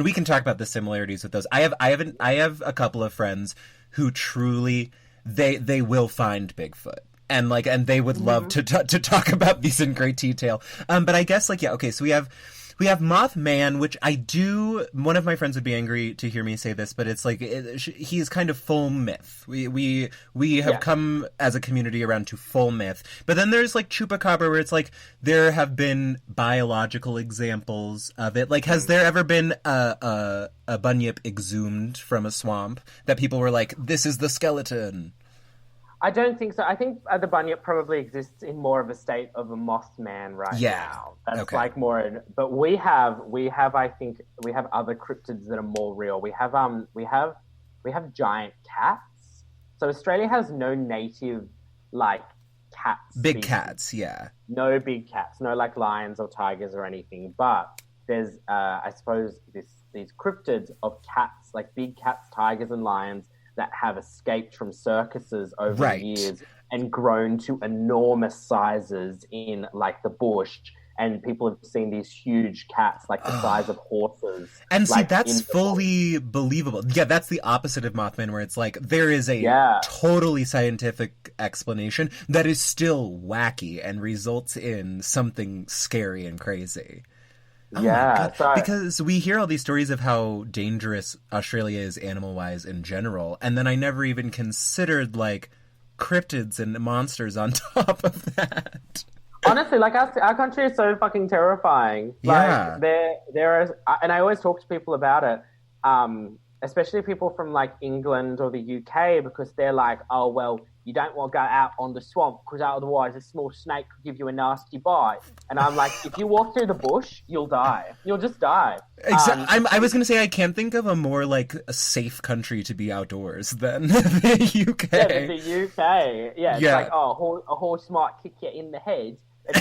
we can talk about the similarities with those. I have a couple of friends who truly they will find Bigfoot. And they would love to talk about these in great detail. But I guess okay, so we have Mothman, which one of my friends would be angry to hear me say this, but it's he's kind of full myth. We have come as a community around to full myth. But then there's Chupacabra, where it's there have been biological examples of it. Has there ever been a bunyip exhumed from a swamp that people were like, this is the skeleton? I don't think so. I think the bunyip probably exists in more of a state of a Mothman now. That's okay. But we have I think we have other cryptids that are more real. We have giant cats. So Australia has no native cats. Big cats, yeah. No big cats, no lions or tigers or anything. But there's I suppose these cryptids of cats, big cats, tigers and lions, that have escaped from circuses over the years and grown to enormous sizes in the bush. And people have seen these huge cats, the size of horses. And see, that's fully believable. Yeah, that's the opposite of Mothman, where it's there is a totally scientific explanation that is still wacky and results in something scary and crazy. Because we hear all these stories of how dangerous Australia is animal-wise in general, and then I never even considered cryptids and monsters on top of that. Honestly, our country is so fucking terrifying. Yeah. There is, and I always talk to people about it, especially people from England or the UK, because they're oh well, you don't want to go out on the swamp because otherwise a small snake could give you a nasty bite. And I'm if you walk through the bush, you'll die. You'll just die. Exactly. I was going to say, I can't think of a more a safe country to be outdoors than the UK. Yeah, the UK. Yeah. It's a horse might kick you in the head. It's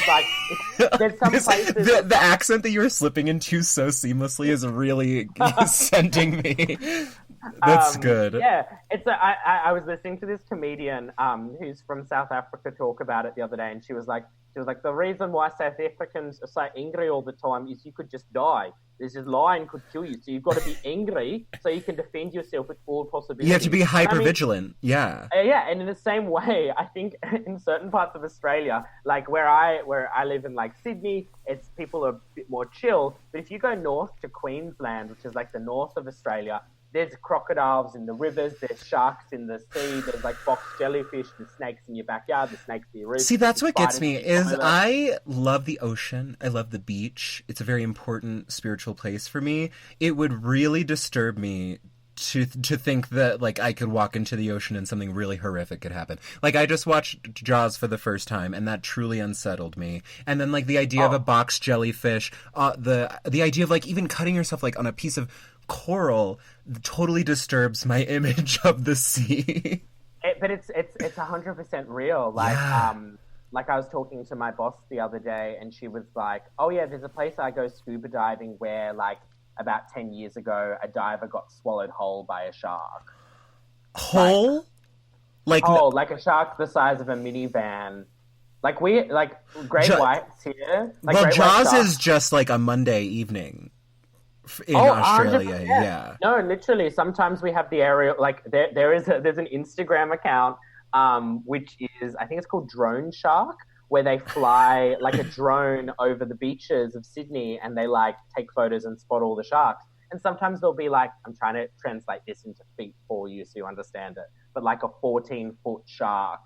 there's some places. The accent that you're slipping into so seamlessly is really sending me. That's good. Yeah, I was listening to this comedian who's from South Africa talk about it the other day, and she was like, the reason why South Africans are so angry all the time is you could just die. This lion could kill you, so you've got to be angry so you can defend yourself with all possibilities. You have to be hyper vigilant. Yeah. Yeah, and in the same way, I think in certain parts of Australia, where I live in Sydney, it's people are a bit more chill. But if you go north to Queensland, which is the north of Australia, there's crocodiles in the rivers, there's sharks in the sea, there's box jellyfish, there's snakes in your backyard, there's snakes in your roof. See, that's what gets me, is I love the ocean, I love the beach, it's a very important spiritual place for me. It would really disturb me to think that I could walk into the ocean and something really horrific could happen. I just watched Jaws for the first time, and that truly unsettled me. And then the idea of a box jellyfish, the idea of even cutting yourself on a piece of coral totally disturbs my image of the sea. But it's 100% real. I was talking to my boss the other day, and she was like, "Oh yeah, there's a place I go scuba diving where about 10 years ago, a diver got swallowed whole by a shark." Whole? Whole, a shark the size of a minivan. Great whites here. Jaws is just a Monday evening. In Australia, 100%. Yeah. No, literally. Sometimes we have the aerial. There's an Instagram account, which is, I think it's called Drone Shark, where they fly a drone over the beaches of Sydney, and they take photos and spot all the sharks. And sometimes they'll be I'm trying to translate this into feet for you so you understand it, but a 14-foot shark,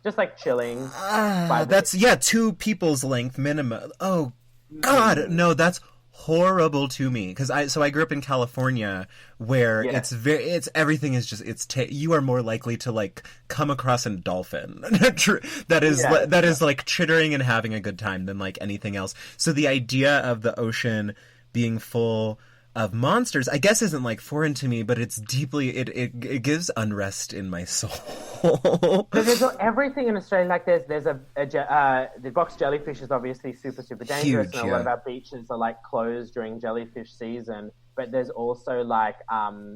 just chilling. That's 2 people's length minimum. Oh God, no, that's horrible to me, because I grew up in California, where it's everything is just you are more likely to come across a dolphin that is chittering and having a good time than anything else. So the idea of the ocean being full of monsters, I guess, isn't foreign to me, but it's deeply it gives unrest in my soul. There's everything in Australia. There's the box jellyfish is obviously super dangerous, huge, and a lot of our beaches are closed during jellyfish season. But there's also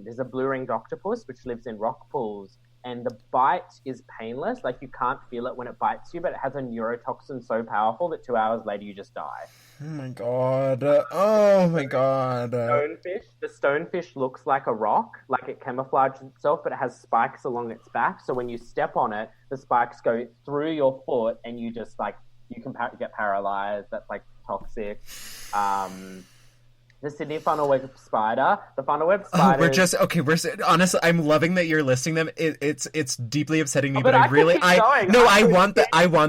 there's a blue-ringed octopus which lives in rock pools, and the bite is painless. You can't feel it when it bites you, but it has a neurotoxin so powerful that 2 hours later you just die. Oh my god. Oh my god. Stonefish. The stonefish looks like a rock, like it camouflages itself, but it has spikes along its back. So when you step on it, the spikes go through your foot, and you just like you can get paralyzed. That's like toxic. The Sydney funnel web spider. The funnel web spider. We're honestly. I'm loving that you're listing them. It's deeply upsetting me, but I want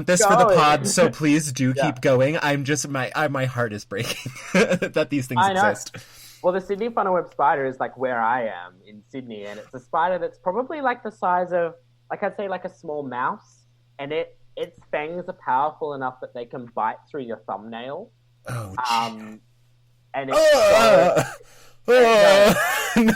this for the pod. So please do keep going. I'm just my heart is breaking that these things exist. Well, the Sydney funnel web spider is like where I am in Sydney, and it's a spider that's probably like the size of, like I'd say, like a small mouse, and its fangs are powerful enough that they can bite through your thumbnail. Oh. And it's no.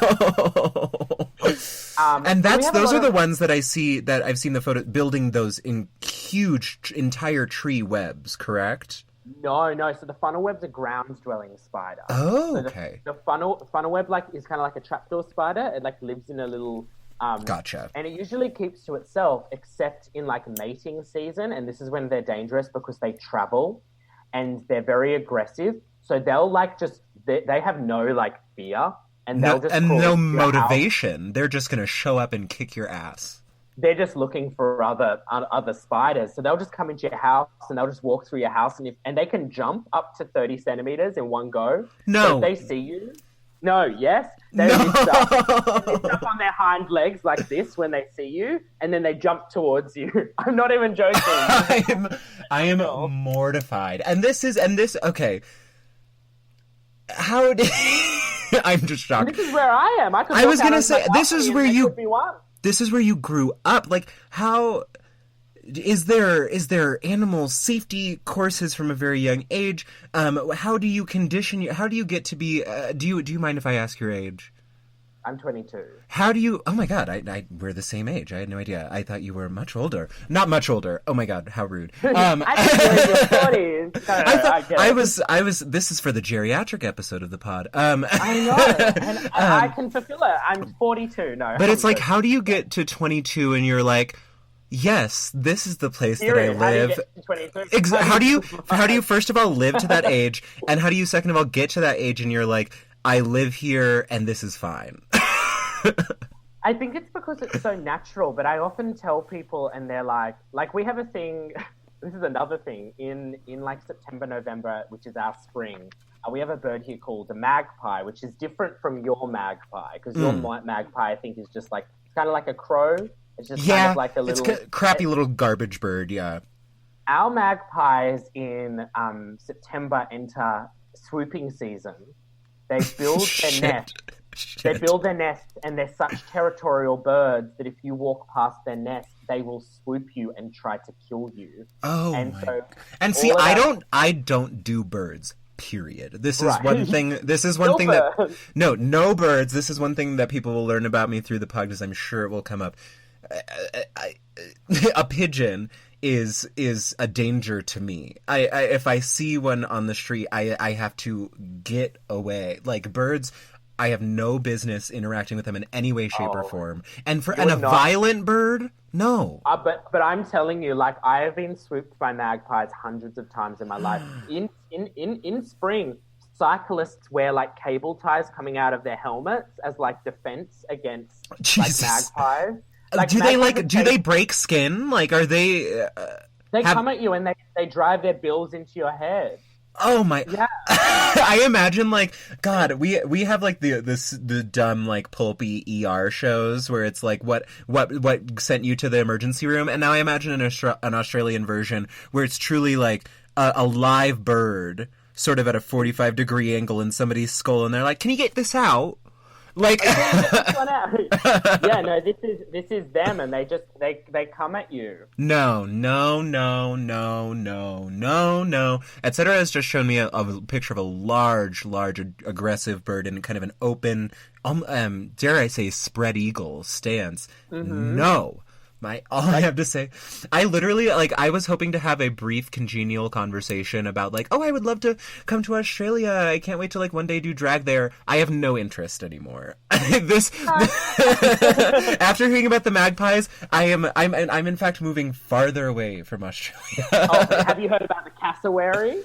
And those are the ones that I've seen the photo building those in huge entire tree webs, correct? No. So the funnel web's a ground dwelling spider. Oh, okay. The funnel web is kind of like a trapdoor spider. It like lives in a little. Gotcha. And it usually keeps to itself, except in like mating season, and this is when they're dangerous because they travel, and they're very aggressive. So they'll like they have no like fear, and they'll just no motivation. They're just gonna show up and kick your ass. They're just looking for other spiders, so they'll just come into your house and they'll just walk through your house, and they can jump up to 30 centimeters in one go. No, so if they see you. No, yes, they lift up on their hind legs like this when they see you, and then they jump towards you. I'm not even joking. I am mortified, and this okay. How did I'm just shocked. And this is where I am. I was gonna say this is where you grew up. Like, how is there animal safety courses from a very young age? How do you condition you? How do you get to be? Do you mind if I ask your age? I'm 22. How do you? Oh my god, we're the same age. I had no idea. I thought you were much older. Not much older. Oh my god, how rude. I think you're in your 40s. I was. This is for the geriatric episode of the pod. I know, and I can fulfill it. I'm 42. No, but it's like, how do you get to 22 and you're like, yes, this is the place that I live. How do you first of all live to that age, and how do you second of all get to that age and you're like, I live here and this is fine? I think it's because it's so natural, but I often tell people and they're like we have a thing, this is another thing, in like September, November, which is our spring, we have a bird here called a magpie, which is different from your magpie, because your magpie, I think, is just like, it's kind of like a crow. It's just kind of like a little... It's crappy little garbage bird, yeah. Our magpies in September enter swooping season. They build their nest. They build their nest, and they're such territorial birds that if you walk past their nest, they will swoop you and try to kill you. Oh, and see, I don't do birds. Period. This is one thing. This is one thing that no birds. This is one thing that people will learn about me through the podcast. I'm sure it will come up. A pigeon is a danger to me. If I see one on the street, I have to get away. Like, birds, I have no business interacting with them in any way, shape, or form. And a violent bird, no. But I'm telling you, like, I have been swooped by magpies hundreds of times in my life. In spring, cyclists wear like cable ties coming out of their helmets as like defense against like magpies. Like, do they break skin? Like, are they... come at you and they drive their bills into your head. Oh my! Yeah. I imagine, like, God, we have like the dumb, like, pulpy ER shows where it's like what sent you to the emergency room, and now I imagine an Australian version where it's truly like a live bird sort of at a 45-degree angle in somebody's skull, and they're like, "Can you get this out?" Like, yeah, no, this is them, and they come at you. No. Etcetera has just shown me a picture of a large, aggressive bird in kind of an open, dare I say, spread eagle stance. Mm-hmm. No. I have to say, I literally, like, I was hoping to have a brief congenial conversation about, like, oh, I would love to come to Australia. I can't wait to, like, one day do drag there. I have no interest anymore. After hearing about the magpies, I'm in fact moving farther away from Australia. Have you heard about the cassowary?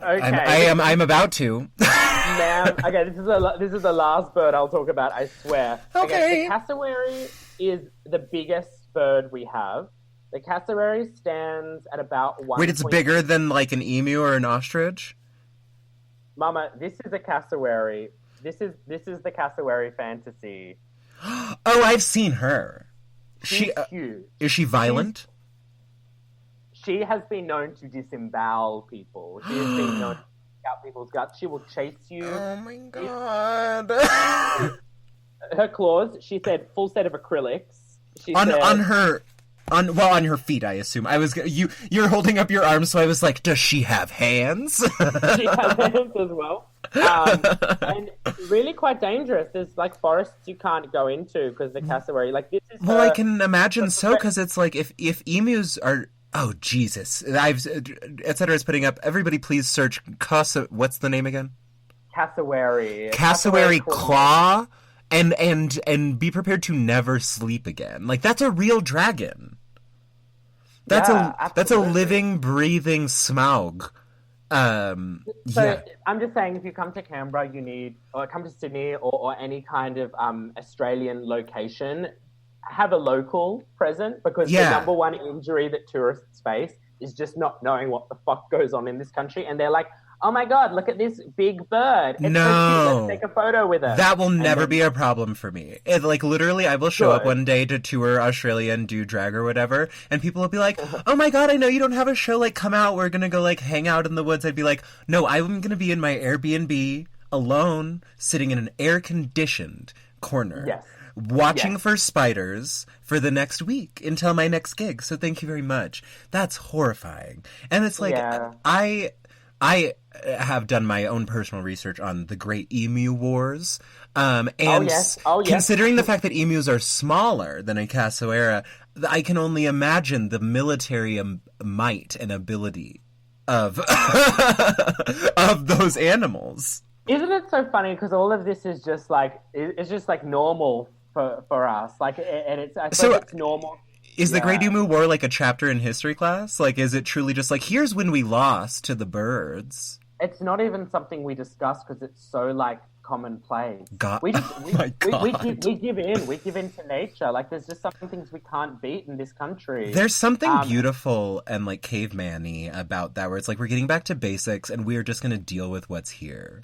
Okay. I'm about to. Ma'am, okay, this is the last bird I'll talk about, I swear. Okay, Okay. the cassowary is the biggest bird we have. The cassowary stands at about Wait, it's 1.6. bigger than like an emu or an ostrich? Mama, this is a cassowary. This is the cassowary fantasy. Oh, I've seen her. She's She huge. is she violent? She has been known to disembowel people. She has been known to take out people's guts. She will chase you. Oh my god. Her claws, she said, full set of acrylics. She on said, on her on her feet, I assume. You're holding up your arms, so I was like, does she have hands? she has hands as well. And really quite dangerous. There's like forests you can't go into because the cassowary. Like this is. Well, I can imagine so, because it's like if emus are. Oh Jesus! Etcetera is putting up. Everybody, please search what's the name again? Cassowary. Cassowary claw, and be prepared to never sleep again. Like that's a real dragon. That's a living, breathing Smaug. So I'm just saying, if you come to Canberra, or come to Sydney, or any kind of Australian location, have a local present, because the number one injury that tourists face is just not knowing what the fuck goes on in this country, and they're like, oh my god, look at this big bird. It's so cute. Let's take a photo with it. That will never be a problem for me. Like, literally, I will show up one day to tour Australia and do drag or whatever, and people will be like, oh my god, I know you don't have a show, like, come out, we're gonna go, like, hang out in the woods. I'd be like, no, I'm gonna be in my Airbnb, alone, sitting in an air-conditioned corner, watching for spiders for the next week until my next gig. So thank you very much. That's horrifying. And it's like, I have done my own personal research on the Great Emu Wars, considering the fact that emus are smaller than a cassowary, I can only imagine the military might and ability of of those animals. Isn't it so funny? Because all of this is just like normal for us. Like, and it's normal. Is the Great Emu War like a chapter in history class? Like, is it truly just like, here's when we lost to the birds? It's not even something we discuss because it's so, like, commonplace. We give in. We give in to nature. Like, there's just some things we can't beat in this country. There's something beautiful and, like, caveman-y about that, where it's like, we're getting back to basics and we're just going to deal with what's here.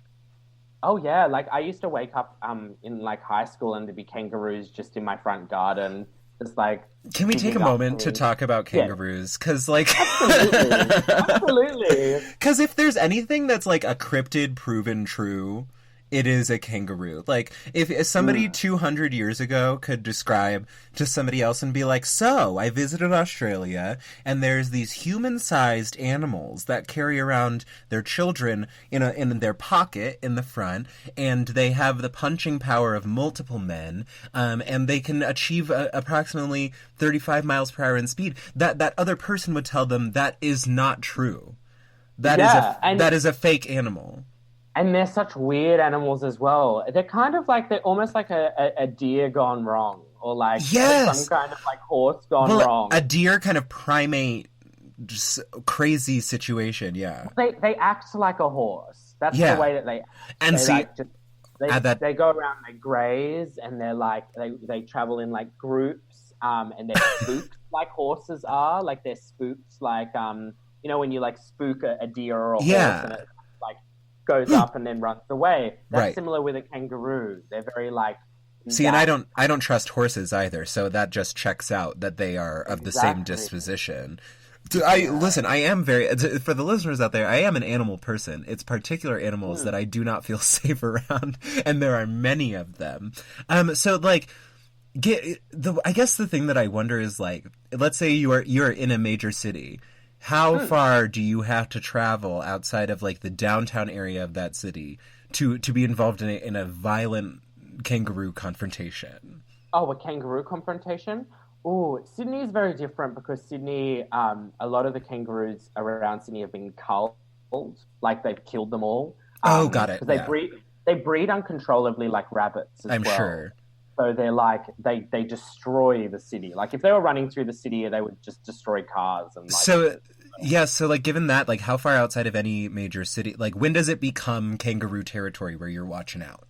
Oh, yeah. Like, I used to wake up in, like, high school and there'd be kangaroos just in my front garden. It's like, can we take a moment to talk about kangaroos? Because, like, absolutely. Because if there's anything that's like a cryptid proven true, it is a kangaroo. Like, if somebody 200 years ago could describe to somebody else and be like, so, I visited Australia, and there's these human-sized animals that carry around their children in their pocket in the front, and they have the punching power of multiple men, and they can achieve approximately 35 miles per hour in speed, that other person would tell them that is not true. That is a fake animal. And they're such weird animals as well. They're kind of like, they're almost like a deer gone wrong, or like some kind of like horse gone wrong. A deer kind of primate, just crazy situation. Yeah, they act like a horse. That's the way that they act. And they go around, they graze, and they're like they travel in like groups. And they're spooked like horses are. Like they're spooked like when you like spook a deer or a horse, and it like goes up and then runs away. That's similar with a kangaroo. They're very like. See, and I don't trust horses either, so that just checks out that they are of the same disposition. Listen, I am for the listeners out there, I am an animal person. It's particular animals that I do not feel safe around, and there are many of them. So like, I guess the thing that I wonder is, like, let's say you're in a major city. How far do you have to travel outside of like the downtown area of that city to be involved in a violent kangaroo confrontation? Oh, a kangaroo confrontation? Oh, Sydney is very different because Sydney, a lot of the kangaroos around Sydney have been culled, like they've killed them all. Got it. They breed uncontrollably like rabbits as well. I'm sure. So they're like, they destroy the city. Like if they were running through the city, they would just destroy cars. And like, so Yeah, so like given that, like how far outside of any major city, like when does it become kangaroo territory where you're watching out?